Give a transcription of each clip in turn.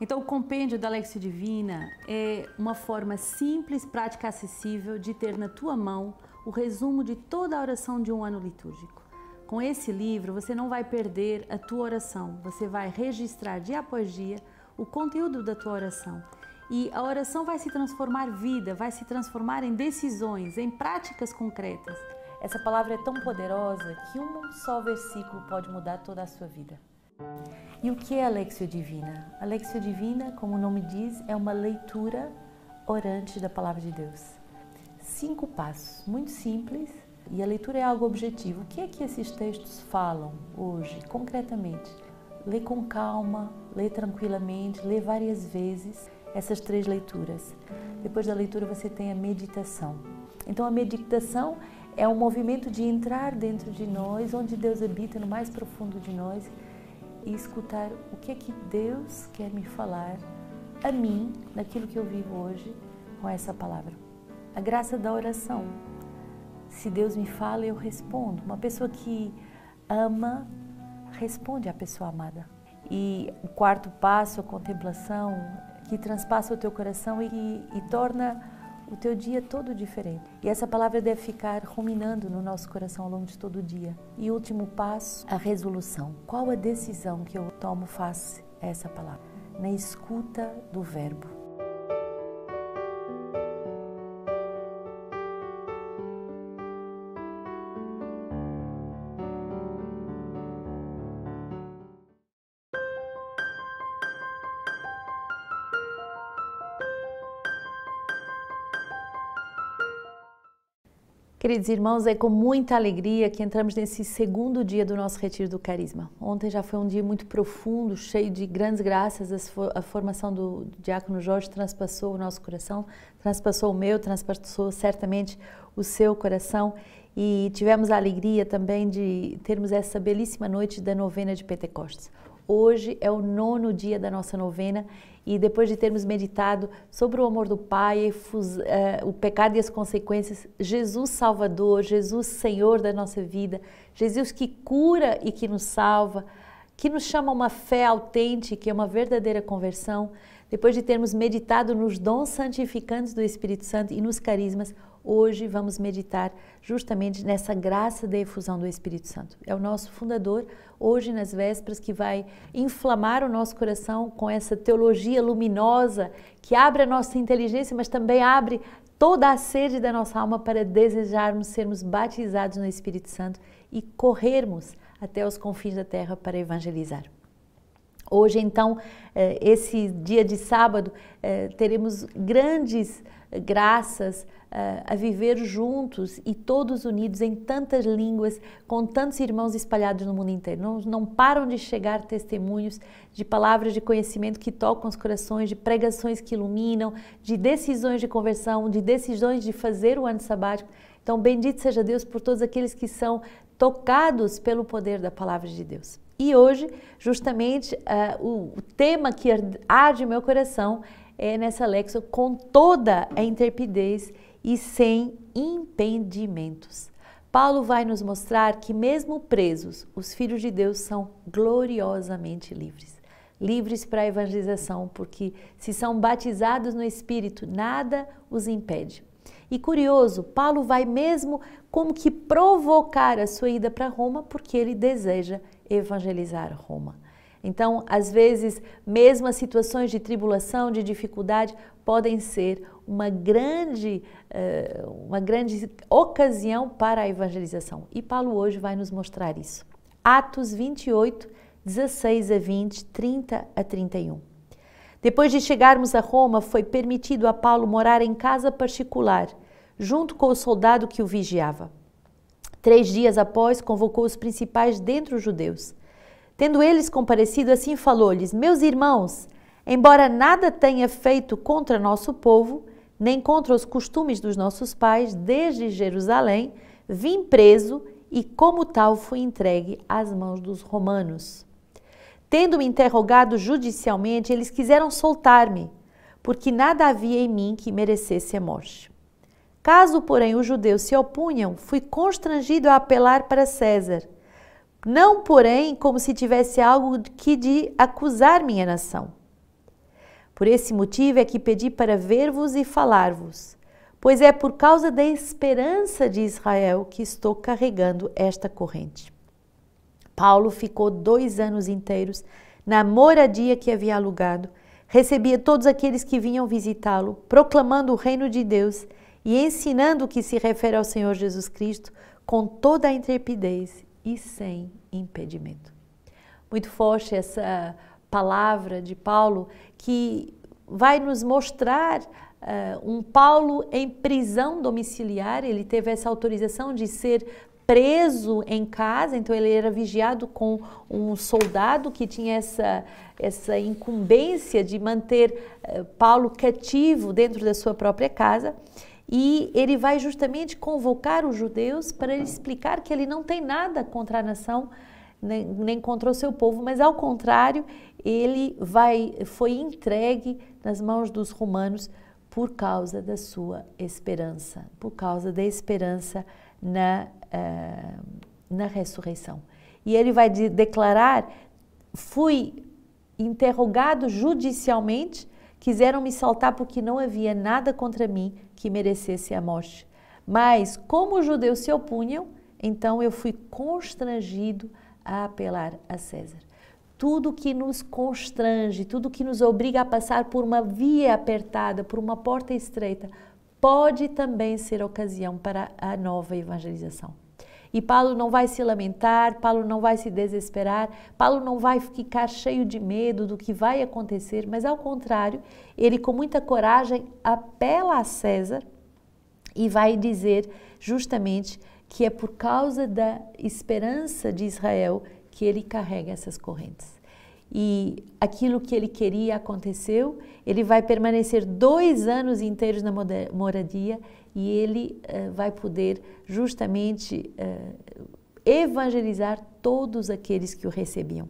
Então, o compêndio da Lexio Divina é uma forma simples, prática e acessível de ter na tua mão o resumo de toda a oração de um ano litúrgico. Com esse livro, você não vai perder a tua oração, você vai registrar dia após dia o conteúdo da tua oração. E a oração vai se transformar vida, vai se transformar em decisões, em práticas concretas. Essa palavra é tão poderosa que um só versículo pode mudar toda a sua vida. E o que é a Lexio Divina? A Lexio Divina, como o nome diz, é uma leitura orante da Palavra de Deus. 5 passos, muito simples, e a leitura é algo objetivo. O que é que esses textos falam hoje, concretamente? Lê com calma, lê tranquilamente, lê várias vezes essas 3 leituras. Depois da leitura você tem a meditação. Então a meditação é um movimento de entrar dentro de nós, onde Deus habita no mais profundo de nós, e escutar o que é que Deus quer me falar a mim, naquilo que eu vivo hoje, com essa palavra. A graça da oração. Se Deus me fala, eu respondo. Uma pessoa que ama, responde à pessoa amada. E o 4º passo, a contemplação, que transpassa o teu coração e torna o teu dia todo diferente. E essa palavra deve ficar ruminando no nosso coração ao longo de todo o dia. E o último passo, a resolução. Qual a decisão que eu tomo face a essa palavra? Na escuta do verbo. Queridos irmãos, é com muita alegria que entramos nesse 2º dia do nosso Retiro do Carisma. Ontem já foi um dia muito profundo, cheio de grandes graças. A formação do Diácono Jorge transpassou o nosso coração, transpassou o meu, transpassou certamente o seu coração. E tivemos a alegria também de termos essa belíssima noite da novena de Pentecostes. Hoje é o 9º dia da nossa novena e depois de termos meditado sobre o amor do Pai, o pecado e as consequências, Jesus Salvador, Jesus Senhor da nossa vida, Jesus que cura e que nos salva, que nos chama a uma fé autêntica, que é uma verdadeira conversão, depois de termos meditado nos dons santificantes do Espírito Santo e nos carismas, hoje vamos meditar justamente nessa graça da efusão do Espírito Santo. É o nosso fundador, hoje nas vésperas, que vai inflamar o nosso coração com essa teologia luminosa que abre a nossa inteligência, mas também abre toda a sede da nossa alma para desejarmos sermos batizados no Espírito Santo e corrermos até os confins da terra para evangelizar. Hoje, então, esse dia de sábado, teremos grandes graças a viver juntos e todos unidos em tantas línguas, com tantos irmãos espalhados no mundo inteiro. Não param de chegar testemunhos de palavras de conhecimento que tocam os corações, de pregações que iluminam, de decisões de conversão, de decisões de fazer o ano sabático. Então, bendito seja Deus por todos aqueles que são tocados pelo poder da palavra de Deus. E hoje, justamente, o tema que arde meu coração é nessa Lexio com toda a intrepidez e sem impedimentos. Paulo vai nos mostrar que mesmo presos, os filhos de Deus são gloriosamente livres. Livres para a evangelização, porque se são batizados no Espírito, nada os impede. E curioso, Paulo vai mesmo como que provocar a sua ida para Roma, porque ele deseja evangelizar Roma. Então, às vezes, mesmo as situações de tribulação, de dificuldade, podem ser uma grande ocasião para a evangelização. E Paulo hoje vai nos mostrar isso. Atos 28, 16 a 20, 30 a 31. Depois de chegarmos a Roma, foi permitido a Paulo morar em casa particular, junto com o soldado que o vigiava. 3 dias após, convocou os principais dentre os judeus. Tendo eles comparecido, assim falou-lhes: meus irmãos, embora nada tenha feito contra nosso povo, nem contra os costumes dos nossos pais, desde Jerusalém, vim preso e, como tal, fui entregue às mãos dos romanos. Tendo-me interrogado judicialmente, eles quiseram soltar-me, porque nada havia em mim que merecesse a morte. Caso, porém, os judeus se opunham, fui constrangido a apelar para César. Não, porém, como se tivesse algo que de acusar minha nação. Por esse motivo é que pedi para ver-vos e falar-vos, pois é por causa da esperança de Israel que estou carregando esta corrente. Paulo ficou 2 anos inteiros na moradia que havia alugado, recebia todos aqueles que vinham visitá-lo, proclamando o reino de Deus e ensinando o que se refere ao Senhor Jesus Cristo com toda a intrepidez e sem impedimento. Muito forte essa palavra de Paulo, que vai nos mostrar um Paulo em prisão domiciliar. Ele teve essa autorização de ser preso em casa, então ele era vigiado com um soldado que tinha essa incumbência de manter Paulo cativo dentro da sua própria casa. E ele vai justamente convocar os judeus para explicar que ele não tem nada contra a nação, nem contra o seu povo, mas ao contrário, ele foi entregue nas mãos dos romanos por causa da sua esperança, por causa da esperança na ressurreição. E ele vai declarar: fui interrogado judicialmente, quiseram me soltar porque não havia nada contra mim que merecesse a morte. Mas como os judeus se opunham, então eu fui constrangido a apelar a César. Tudo que nos constrange, tudo que nos obriga a passar por uma via apertada, por uma porta estreita, pode também ser ocasião para a nova evangelização. E Paulo não vai se lamentar, Paulo não vai se desesperar, Paulo não vai ficar cheio de medo do que vai acontecer, mas ao contrário, ele com muita coragem apela a César e vai dizer justamente que é por causa da esperança de Israel que ele carrega essas correntes. E aquilo que ele queria aconteceu, ele vai permanecer 2 anos inteiros na moradia e ele vai poder justamente evangelizar todos aqueles que o recebiam,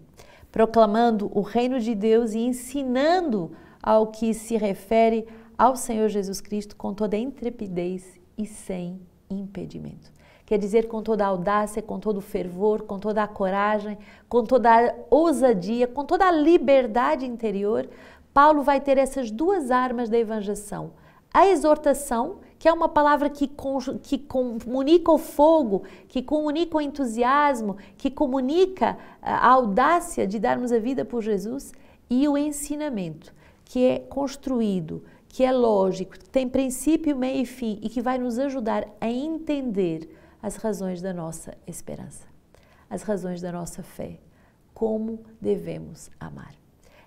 proclamando o reino de Deus e ensinando ao que se refere ao Senhor Jesus Cristo com toda a intrepidez e sem impedimento. Quer dizer, com toda a audácia, com todo o fervor, com toda a coragem, com toda a ousadia, com toda a liberdade interior, Paulo vai ter essas 2 armas da evangelização. A exortação, que é uma palavra que comunica o fogo, que comunica o entusiasmo, que comunica a audácia de darmos a vida por Jesus, e o ensinamento, que é construído, que é lógico, que tem princípio, meio e fim e que vai nos ajudar a entender as razões da nossa esperança, as razões da nossa fé, como devemos amar.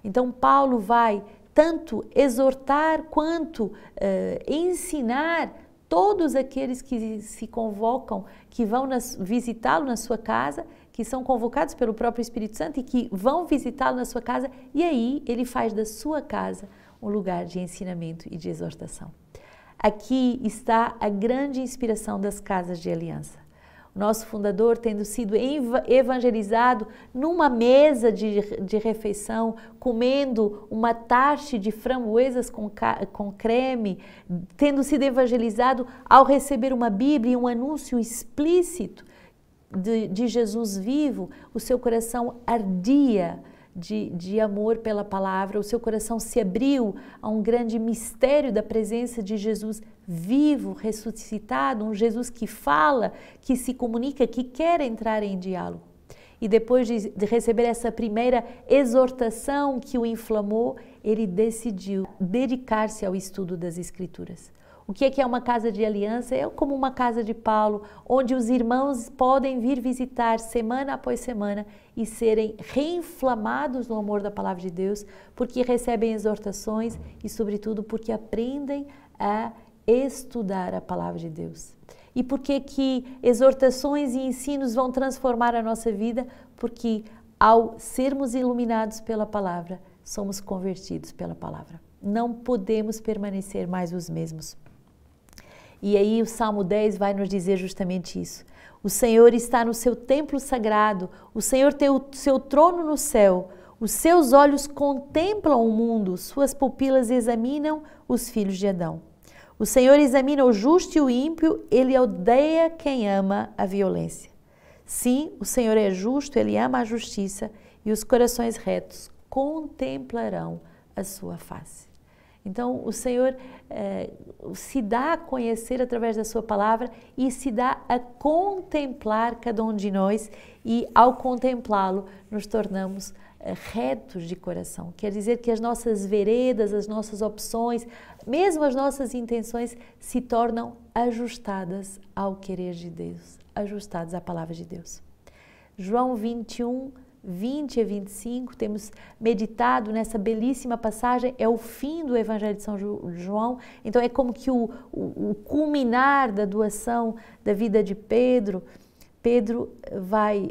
Então Paulo vai tanto exortar quanto ensinar todos aqueles que se convocam, que vão visitá-lo na sua casa, que são convocados pelo próprio Espírito Santo e que vão visitá-lo na sua casa, e aí ele faz da sua casa um lugar de ensinamento e de exortação. Aqui está a grande inspiração das casas de aliança. O nosso fundador, tendo sido evangelizado numa mesa de refeição, comendo uma tarte de framboesas com creme, tendo sido evangelizado ao receber uma Bíblia e um anúncio explícito de Jesus vivo, o seu coração ardia de amor pela palavra, o seu coração se abriu a um grande mistério da presença de Jesus vivo, ressuscitado, um Jesus que fala, que se comunica, que quer entrar em diálogo. E depois de receber essa primeira exortação que o inflamou, ele decidiu dedicar-se ao estudo das Escrituras. O que é uma casa de aliança? É como uma casa de Paulo, onde os irmãos podem vir visitar semana após semana e serem reinflamados no amor da palavra de Deus, porque recebem exortações e, sobretudo, porque aprendem a estudar a palavra de Deus. E por que exortações e ensinos vão transformar a nossa vida? Porque ao sermos iluminados pela palavra, somos convertidos pela palavra. Não podemos permanecer mais os mesmos. E aí o Salmo 10 vai nos dizer justamente isso. O Senhor está no seu templo sagrado, o Senhor tem o seu trono no céu, os seus olhos contemplam o mundo, suas pupilas examinam os filhos de Adão. O Senhor examina o justo e o ímpio, ele odeia quem ama a violência. Sim, o Senhor é justo, ele ama a justiça e os corações retos contemplarão a sua face. Então, o Senhor se dá a conhecer através da sua palavra e se dá a contemplar cada um de nós e, ao contemplá-lo, nos tornamos retos de coração. Quer dizer que as nossas veredas, as nossas opções, mesmo as nossas intenções se tornam ajustadas ao querer de Deus, ajustadas à palavra de Deus. João 21, 20 a 25, temos meditado nessa belíssima passagem, é o fim do Evangelho de São João, então é como que o culminar da doação da vida de Pedro. Pedro vai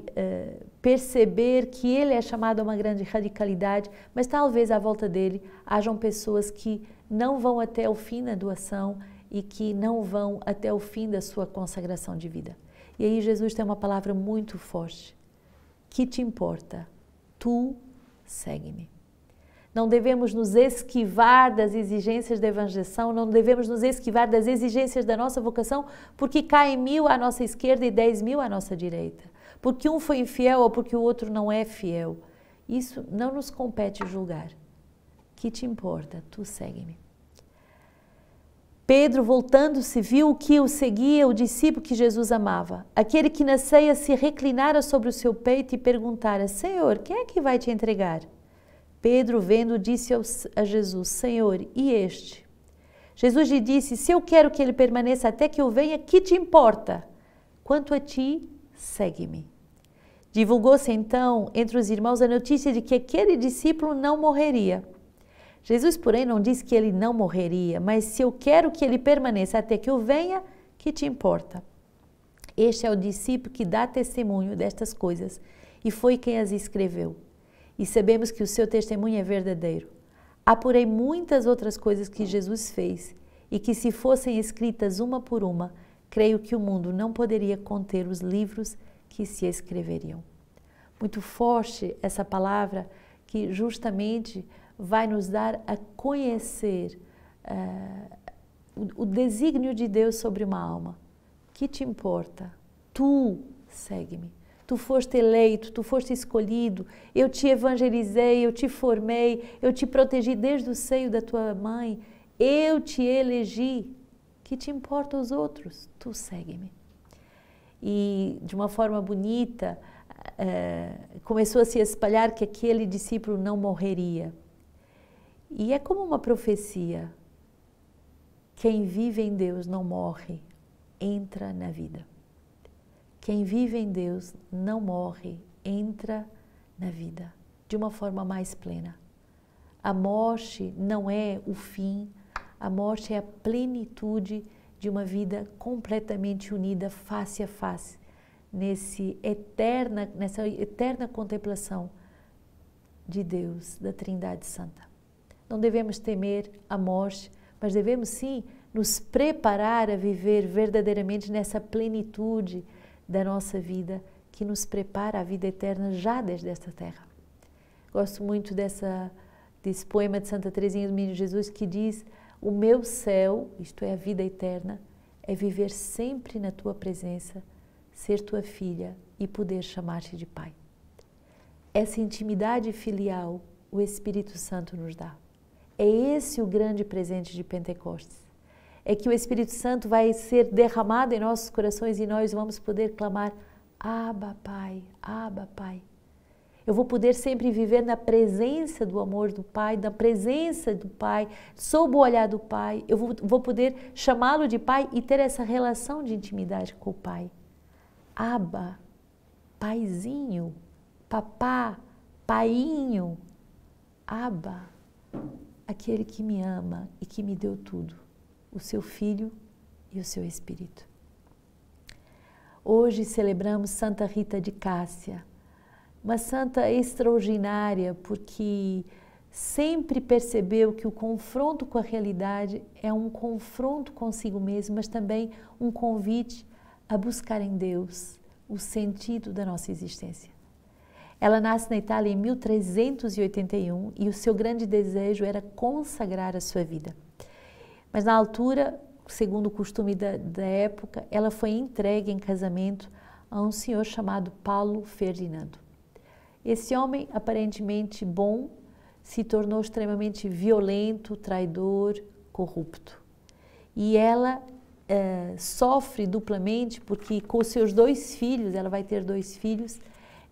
perceber que ele é chamado a uma grande radicalidade, mas talvez à volta dele hajam pessoas que não vão até o fim da doação e que não vão até o fim da sua consagração de vida. E aí Jesus tem uma palavra muito forte. Que te importa? Tu segue-me. Não devemos nos esquivar das exigências da evangelização, não devemos nos esquivar das exigências da nossa vocação, porque caem 1000 à nossa esquerda e 10.000 à nossa direita. Porque um foi infiel ou porque o outro não é fiel. Isso não nos compete julgar. Que te importa? Tu segue-me. Pedro, voltando-se, viu que o seguia o discípulo que Jesus amava, aquele que na ceia se reclinara sobre o seu peito e perguntara: Senhor, quem é que vai te entregar? Pedro, vendo, disse a Jesus: Senhor, e este? Jesus lhe disse: se eu quero que ele permaneça até que eu venha, que te importa? Quanto a ti, segue-me. Divulgou-se então entre os irmãos a notícia de que aquele discípulo não morreria. Jesus, porém, não disse que ele não morreria, mas se eu quero que ele permaneça até que eu venha, que te importa? Este é o discípulo que dá testemunho destas coisas e foi quem as escreveu. E sabemos que o seu testemunho é verdadeiro. Há, porém, muitas outras coisas que Jesus fez e que, se fossem escritas uma por uma, creio que o mundo não poderia conter os livros que se escreveriam. Muito forte essa palavra que justamente vai nos dar a conhecer o desígnio de Deus sobre uma alma. Que te importa? Tu segue-me. Tu foste eleito, tu foste escolhido, eu te evangelizei, eu te formei, eu te protegi desde o seio da tua mãe, eu te elegi. Que te importa os outros? Tu segue-me. E de uma forma bonita, começou a se espalhar que aquele discípulo não morreria. E é como uma profecia. Quem vive em Deus não morre, entra na vida. Quem vive em Deus não morre, entra na vida de uma forma mais plena. A morte não é o fim, a morte é a plenitude de uma vida completamente unida face a face, nessa eterna contemplação de Deus, da Trindade Santa. Não devemos temer a morte, mas devemos sim nos preparar a viver verdadeiramente nessa plenitude da nossa vida, que nos prepara a vida eterna já desde esta terra. Gosto muito desse poema de Santa Teresinha do Menino Jesus que diz: o meu céu, isto é a vida eterna, é viver sempre na tua presença, ser tua filha e poder chamar-te de pai. Essa intimidade filial o Espírito Santo nos dá. É esse o grande presente de Pentecostes. É que o Espírito Santo vai ser derramado em nossos corações e nós vamos poder clamar: Abba, Pai, Abba, Pai. Eu vou poder sempre viver na presença do amor do Pai, na presença do Pai, sob o olhar do Pai. Eu vou poder chamá-lo de Pai e ter essa relação de intimidade com o Pai. Abba, Paizinho, Papá, Painho. Abba, aquele que me ama e que me deu tudo, o seu Filho e o seu Espírito. Hoje celebramos Santa Rita de Cássia, uma santa extraordinária porque sempre percebeu que o confronto com a realidade é um confronto consigo mesmo, mas também um convite a buscar em Deus o sentido da nossa existência. Ela nasce na Itália em 1381 e o seu grande desejo era consagrar a sua vida. Mas na altura, segundo o costume da época, ela foi entregue em casamento a um senhor chamado Paulo Ferdinando. Esse homem, aparentemente bom, se tornou extremamente violento, traidor, corrupto. E ela sofre duplamente porque com os seus 2 filhos, ela vai ter 2 filhos,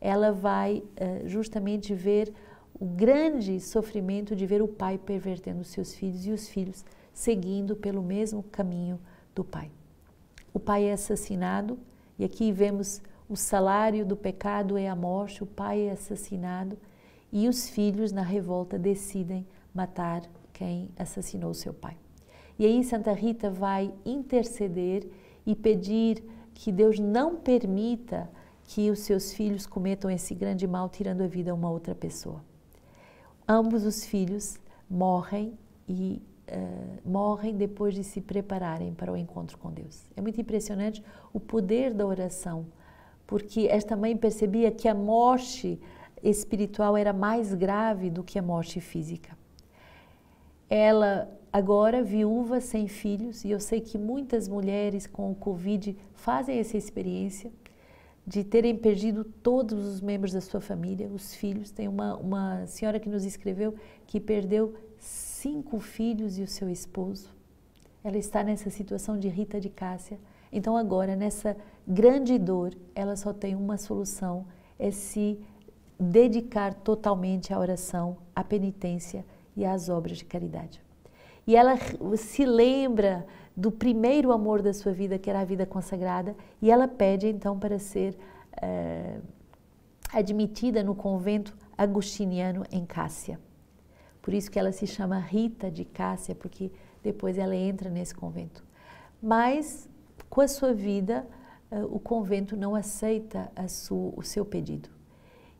ela vai justamente ver o grande sofrimento de ver o pai pervertendo os seus filhos e os filhos seguindo pelo mesmo caminho do pai. O pai é assassinado e aqui vemos o salário do pecado é a morte, o pai é assassinado e os filhos na revolta decidem matar quem assassinou seu pai. E aí Santa Rita vai interceder e pedir que Deus não permita que os seus filhos cometam esse grande mal tirando a vida a uma outra pessoa. Ambos os filhos morrem e morrem depois de se prepararem para o encontro com Deus. É muito impressionante o poder da oração, porque esta mãe percebia que a morte espiritual era mais grave do que a morte física. Ela agora viúva, sem filhos, e eu sei que muitas mulheres com o Covid fazem essa experiência de terem perdido todos os membros da sua família, os filhos. Tem uma senhora que nos escreveu que perdeu 5 filhos e o seu esposo. Ela está nessa situação de Rita de Cássia. Então agora, nessa grande dor, ela só tem uma solução, é se dedicar totalmente à oração, à penitência e às obras de caridade. E ela se lembra do primeiro amor da sua vida, que era a vida consagrada, e ela pede então para ser admitida no convento agostiniano em Cássia. Por isso que ela se chama Rita de Cássia, porque depois ela entra nesse convento. Mas, com a sua vida, o convento não aceita o seu pedido.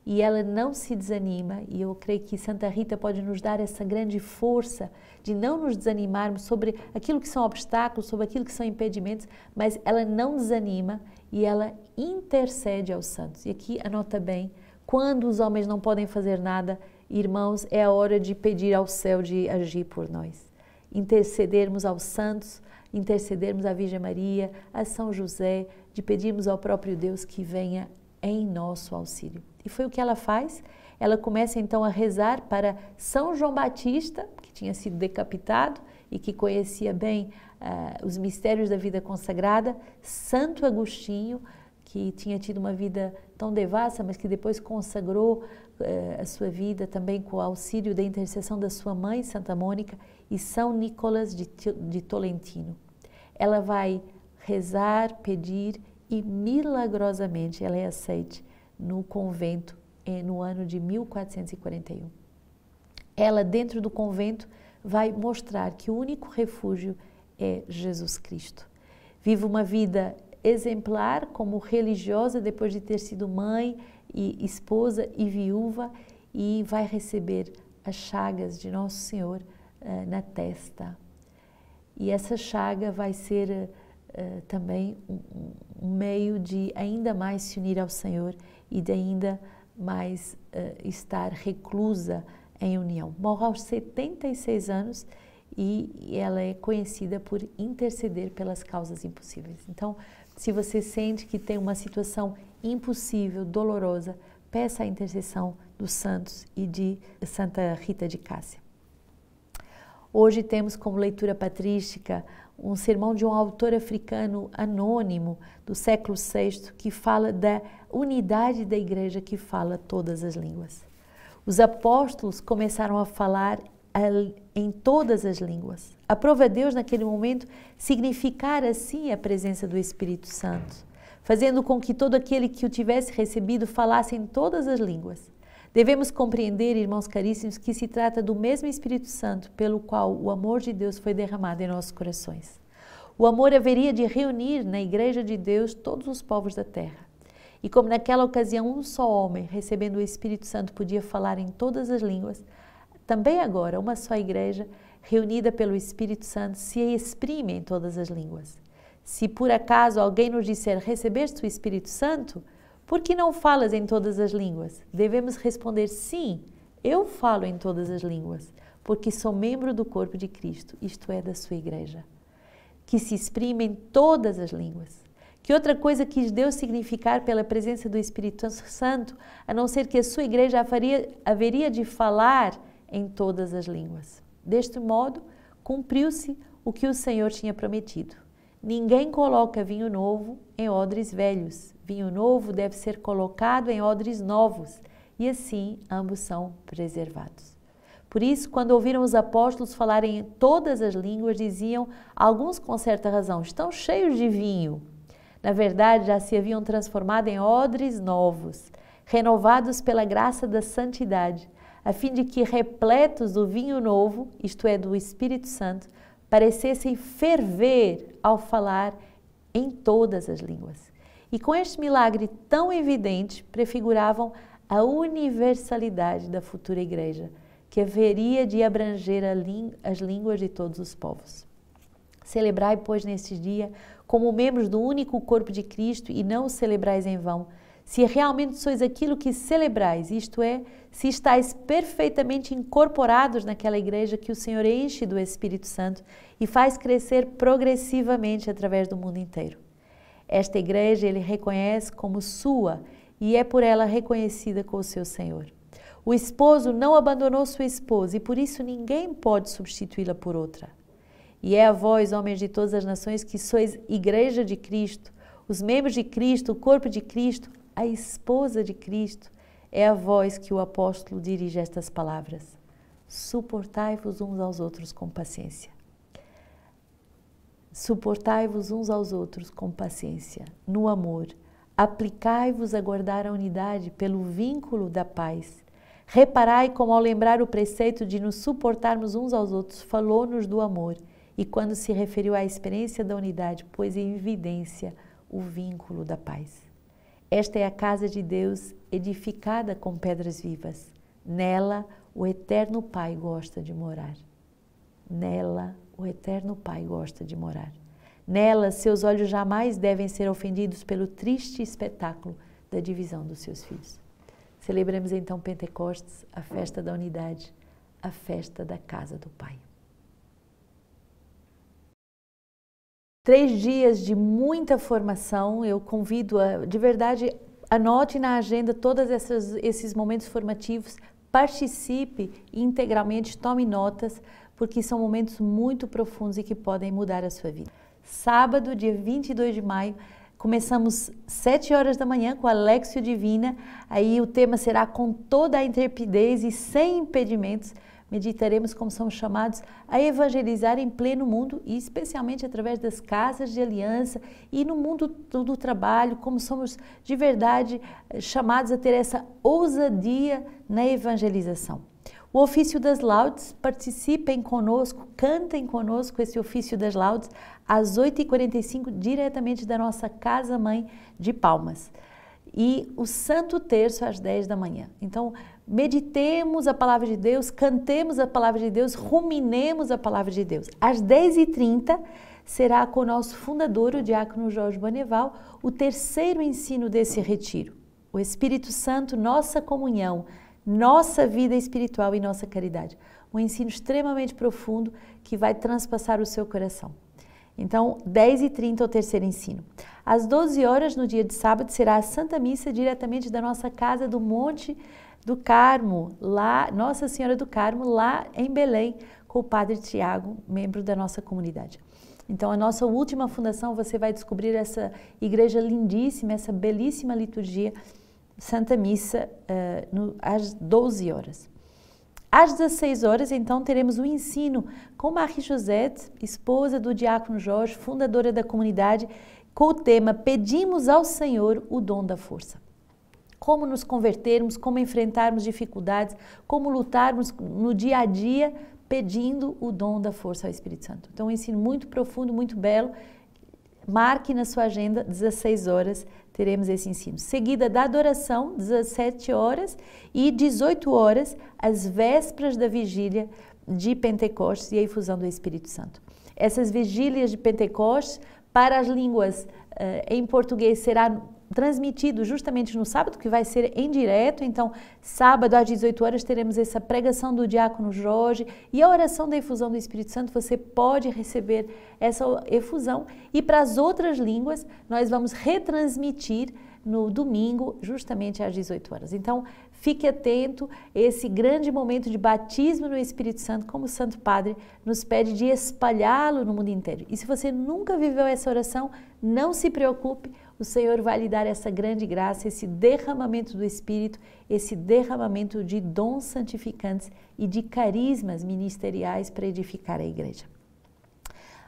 E ela não se desanima, e eu creio que Santa Rita pode nos dar essa grande força de não nos desanimarmos sobre aquilo que são obstáculos, sobre aquilo que são impedimentos, mas ela não desanima e ela intercede aos santos. E aqui anota bem, quando os homens não podem fazer nada, irmãos, é a hora de pedir ao céu de agir por nós. Intercedermos aos santos, intercedermos à Virgem Maria, a São José, de pedirmos ao próprio Deus que venha em nosso auxílio. E foi o que ela faz. Ela começa então a rezar para São João Batista, que tinha sido decapitado e que conhecia bem os mistérios da vida consagrada, Santo Agostinho, que tinha tido uma vida tão devassa, mas que depois consagrou a sua vida também com o auxílio da intercessão da sua mãe, Santa Mônica, e São Nicolas de Tolentino. Ela vai rezar, pedir e milagrosamente ela é aceite no convento no ano de 1441. Ela, dentro do convento, vai mostrar que o único refúgio é Jesus Cristo. Vive uma vida exemplar como religiosa depois de ter sido mãe e esposa e viúva, e vai receber as chagas de Nosso Senhor na testa. E essa chaga vai ser também um meio de ainda mais se unir ao Senhor e de ainda mais estar reclusa em união. Morre aos 76 anos e ela é conhecida por interceder pelas causas impossíveis. Então, se você sente que tem uma situação impossível, dolorosa, peça a intercessão dos santos e de Santa Rita de Cássia. Hoje temos como leitura patrística um sermão de um autor africano anônimo do século VI que fala da unidade da igreja que fala todas as línguas. Os apóstolos começaram a falar em todas as línguas. Aprova a Deus naquele momento significar assim a presença do Espírito Santo, fazendo com que todo aquele que o tivesse recebido falasse em todas as línguas. Devemos compreender, irmãos caríssimos, que se trata do mesmo Espírito Santo pelo qual o amor de Deus foi derramado em nossos corações. O amor haveria de reunir na Igreja de Deus todos os povos da terra. E como naquela ocasião um só homem, recebendo o Espírito Santo, podia falar em todas as línguas, também agora uma só Igreja, reunida pelo Espírito Santo, se exprime em todas as línguas. Se por acaso alguém nos disser, recebeste o Espírito Santo, por que não falas em todas as línguas? Devemos responder, sim, eu falo em todas as línguas, porque sou membro do corpo de Cristo, isto é, da sua Igreja, que se exprime em todas as línguas. Que outra coisa quis Deus significar pela presença do Espírito Santo, a não ser que a sua Igreja haveria de falar em todas as línguas. Deste modo, cumpriu-se o que o Senhor tinha prometido. Ninguém coloca vinho novo em odres velhos. Vinho novo deve ser colocado em odres novos, e assim ambos são preservados. Por isso, quando ouviram os apóstolos falarem em todas as línguas, diziam, alguns com certa razão, estão cheios de vinho. Na verdade, já se haviam transformado em odres novos, renovados pela graça da santidade, a fim de que, repletos do vinho novo, isto é, do Espírito Santo, parecessem ferver ao falar em todas as línguas. E com este milagre tão evidente, prefiguravam a universalidade da futura igreja, que haveria de abranger as línguas de todos os povos. Celebrai, pois, neste dia, como membros do único corpo de Cristo, e não o celebrais em vão, se realmente sois aquilo que celebrais, isto é, se estáis perfeitamente incorporados naquela igreja que o Senhor enche do Espírito Santo e faz crescer progressivamente através do mundo inteiro. Esta igreja ele reconhece como sua e é por ela reconhecida como seu Senhor. O esposo não abandonou sua esposa e por isso ninguém pode substituí-la por outra. E é a vós, homens de todas as nações, que sois igreja de Cristo, os membros de Cristo, o corpo de Cristo, a esposa de Cristo. É a vós que o apóstolo dirige estas palavras. Suportai-vos uns aos outros com paciência. Suportai-vos uns aos outros com paciência, no amor. Aplicai-vos a guardar a unidade pelo vínculo da paz. Reparai como, ao lembrar o preceito de nos suportarmos uns aos outros, falou-nos do amor e quando se referiu à experiência da unidade, pôs em evidência o vínculo da paz. Esta é a casa de Deus edificada com pedras vivas. Nela, o Eterno Pai gosta de morar. Nela, o Eterno Pai gosta de morar. Nela, seus olhos jamais devem ser ofendidos pelo triste espetáculo da divisão dos seus filhos. Celebremos então Pentecostes, a festa da unidade, a festa da casa do Pai. 3 dias de muita formação, eu convido de verdade, anote na agenda todos esses momentos formativos, participe integralmente, tome notas, porque são momentos muito profundos e que podem mudar a sua vida. Sábado, dia 22 de maio, começamos 7 horas da manhã com a Lectio Divina, aí o tema será com toda a intrepidez e sem impedimentos, meditaremos como somos chamados a evangelizar em pleno mundo e especialmente através das casas de aliança e no mundo do trabalho, como somos de verdade chamados a ter essa ousadia na evangelização. O ofício das laudes, participem conosco, cantem conosco esse ofício das laudes às 8h45, diretamente da nossa casa-mãe de Palmas. E o Santo Terço às 10 da manhã. Então, meditemos a Palavra de Deus, cantemos a Palavra de Deus, ruminemos a Palavra de Deus. Às 10h30 será com o nosso fundador, o diácono Jorge Boneval, o 3º ensino desse retiro. O Espírito Santo, nossa comunhão, nossa vida espiritual e nossa caridade. Um ensino extremamente profundo que vai transpassar o seu coração. Então, 10h30 o 3º ensino. Às 12 horas, no dia de sábado, será a Santa Missa diretamente da nossa casa do Monte do Carmo, lá, Nossa Senhora do Carmo, lá em Belém, com o Padre Tiago, membro da nossa comunidade. Então, a nossa última fundação, você vai descobrir essa igreja lindíssima, essa belíssima liturgia, Santa Missa, às 12 horas. Às 16 horas, então, teremos o ensino com Marie Josette, esposa do diácono Jorge, fundadora da comunidade, com o tema Pedimos ao Senhor o dom da força. Como nos convertermos, como enfrentarmos dificuldades, como lutarmos no dia a dia pedindo o dom da força ao Espírito Santo. Então, um ensino muito profundo, muito belo. Marque na sua agenda, 16 horas, teremos esse ensino. Seguida da adoração, 17 horas e 18 horas, as vésperas da vigília de Pentecostes e a efusão do Espírito Santo. Essas vigílias de Pentecostes, para as línguas em português, será transmitido justamente no sábado, que vai ser em direto. Então, sábado às 18 horas teremos essa pregação do diácono Jorge e a oração da efusão do Espírito Santo. Você pode receber essa efusão e para as outras línguas nós vamos retransmitir no domingo, justamente às 18 horas. Então, fique atento a esse grande momento de batismo no Espírito Santo, como o Santo Padre nos pede de espalhá-lo no mundo inteiro. E se você nunca viveu essa oração, não se preocupe, o Senhor vai lhe dar essa grande graça, esse derramamento do Espírito, esse derramamento de dons santificantes e de carismas ministeriais para edificar a igreja.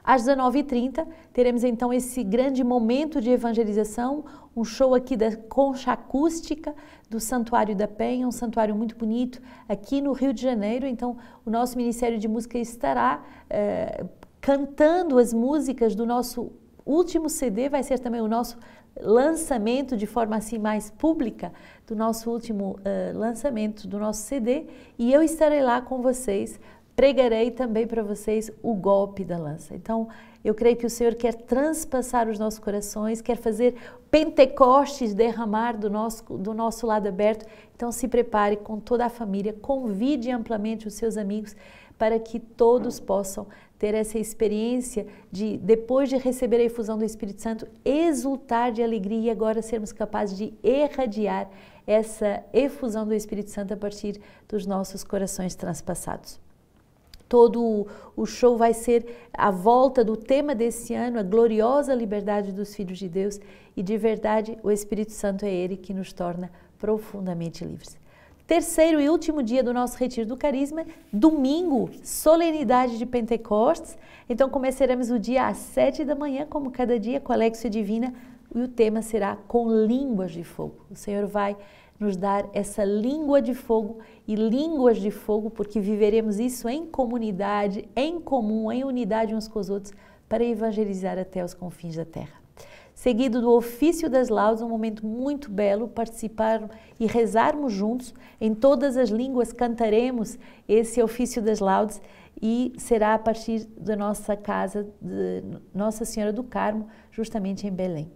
Às 19h30, teremos então esse grande momento de evangelização, um show aqui da Concha Acústica do Santuário da Penha, um santuário muito bonito aqui no Rio de Janeiro. Então, o nosso Ministério de Música estará cantando as músicas do nosso último CD, vai ser também o nosso lançamento de forma assim mais pública do nosso último lançamento do nosso CD, e eu estarei lá com vocês. Pregarei também para vocês o golpe da lança. Então, eu creio que o Senhor quer transpassar os nossos corações, quer fazer Pentecostes derramar do nosso lado aberto. Então, se prepare com toda a família, convide amplamente os seus amigos para que todos possam ter essa experiência de, depois de receber a efusão do Espírito Santo, exultar de alegria e agora sermos capazes de irradiar essa efusão do Espírito Santo a partir dos nossos corações transpassados. Todo o show vai ser a volta do tema desse ano, a gloriosa liberdade dos filhos de Deus, e de verdade o Espírito Santo é Ele que nos torna profundamente livres. Terceiro e último dia do nosso Retiro do Carisma, domingo, solenidade de Pentecostes. Então começaremos o dia às 7 da manhã, como cada dia, com a Léxio Divina, e o tema será com línguas de fogo. O Senhor vai nos dar essa língua de fogo e línguas de fogo, porque viveremos isso em comunidade, em comum, em unidade uns com os outros, para evangelizar até os confins da terra. Seguido do ofício das laudes, um momento muito belo, participar e rezarmos juntos, em todas as línguas cantaremos esse ofício das laudes e será a partir da nossa casa de Nossa Senhora do Carmo, justamente em Belém.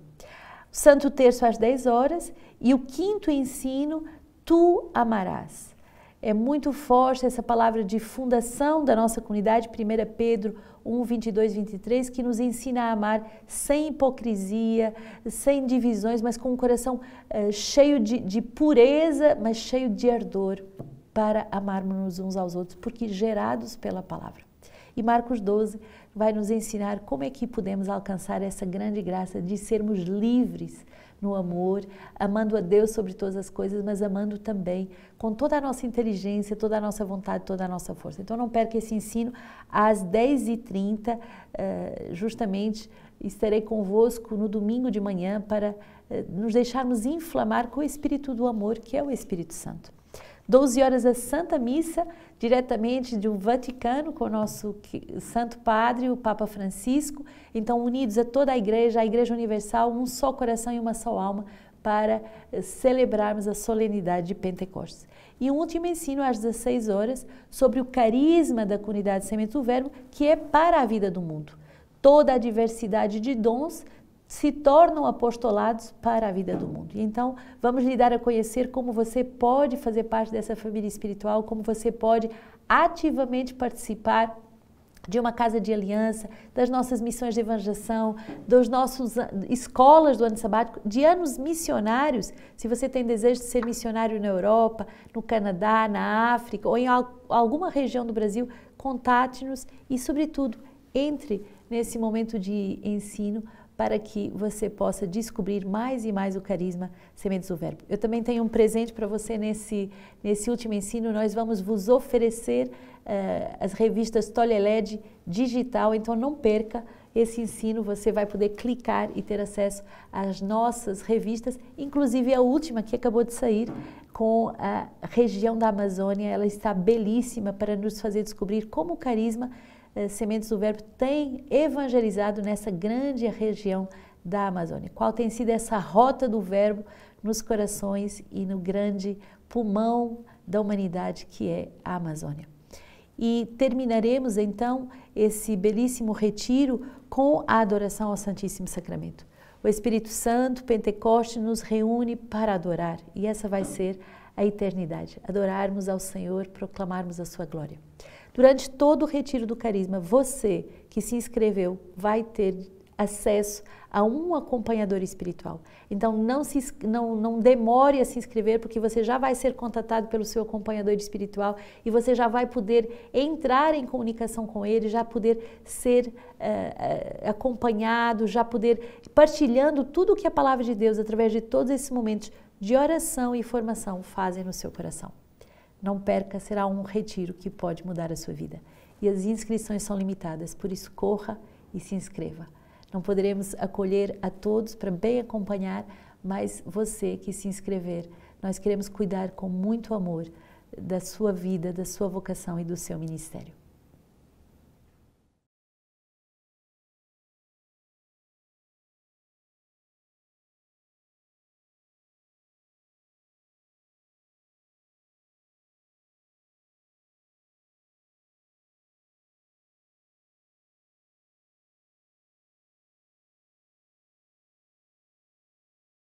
Santo Terço às 10 horas e o quinto ensino, tu amarás. É muito forte essa palavra de fundação da nossa comunidade, 1 Pedro 1, 22, 23, que nos ensina a amar sem hipocrisia, sem divisões, mas com um coração cheio de pureza, mas cheio de ardor, para amarmos uns aos outros, porque gerados pela palavra. E Marcos 12 vai nos ensinar como é que podemos alcançar essa grande graça de sermos livres no amor, amando a Deus sobre todas as coisas, mas amando também com toda a nossa inteligência, toda a nossa vontade, toda a nossa força. Então não perca esse ensino às 10h30, justamente estarei convosco no domingo de manhã para nos deixarmos inflamar com o Espírito do amor, que é o Espírito Santo. 12 horas a Santa Missa, diretamente do Vaticano, com o nosso Santo Padre, o Papa Francisco. Então, unidos a toda a Igreja Universal, um só coração e uma só alma, para celebrarmos a solenidade de Pentecostes. E um último ensino às 16 horas sobre o carisma da comunidade Sementes do Verbo, que é para a vida do mundo. Toda a diversidade de dons se tornam apostolados para a vida do mundo. E então, vamos lhe dar a conhecer como você pode fazer parte dessa família espiritual, como você pode ativamente participar de uma casa de aliança, das nossas missões de evangelização, das nossas escolas do ano sabático, de anos missionários. Se você tem desejo de ser missionário na Europa, no Canadá, na África ou em alguma região do Brasil, contate-nos e, sobretudo, entre nesse momento de ensino para que você possa descobrir mais e mais o carisma Sementes do Verbo. Eu também tenho um presente para você nesse último ensino. Nós vamos vos oferecer as revistas Toleled digital, então não perca esse ensino. Você vai poder clicar e ter acesso às nossas revistas, inclusive a última que acabou de sair com a região da Amazônia. Ela está belíssima para nos fazer descobrir como o carisma Sementes do Verbo tem evangelizado nessa grande região da Amazônia. Qual tem sido essa rota do Verbo nos corações e no grande pulmão da humanidade que é a Amazônia. E terminaremos então esse belíssimo retiro com a adoração ao Santíssimo Sacramento. O Espírito Santo, Pentecoste, nos reúne para adorar e essa vai ser a eternidade. Adorarmos ao Senhor, proclamarmos a sua glória. Durante todo o Retiro do Carisma, você que se inscreveu vai ter acesso a um acompanhador espiritual. Então não demore a se inscrever, porque você já vai ser contatado pelo seu acompanhador espiritual e você já vai poder entrar em comunicação com ele, já poder ser acompanhado, já poder partilhando tudo o que a palavra de Deus, através de todos esses momentos de oração e formação, fazem no seu coração. Não perca, será um retiro que pode mudar a sua vida. E as inscrições são limitadas, por isso corra e se inscreva. Não poderemos acolher a todos para bem acompanhar, mas você que se inscrever, nós queremos cuidar com muito amor da sua vida, da sua vocação e do seu ministério.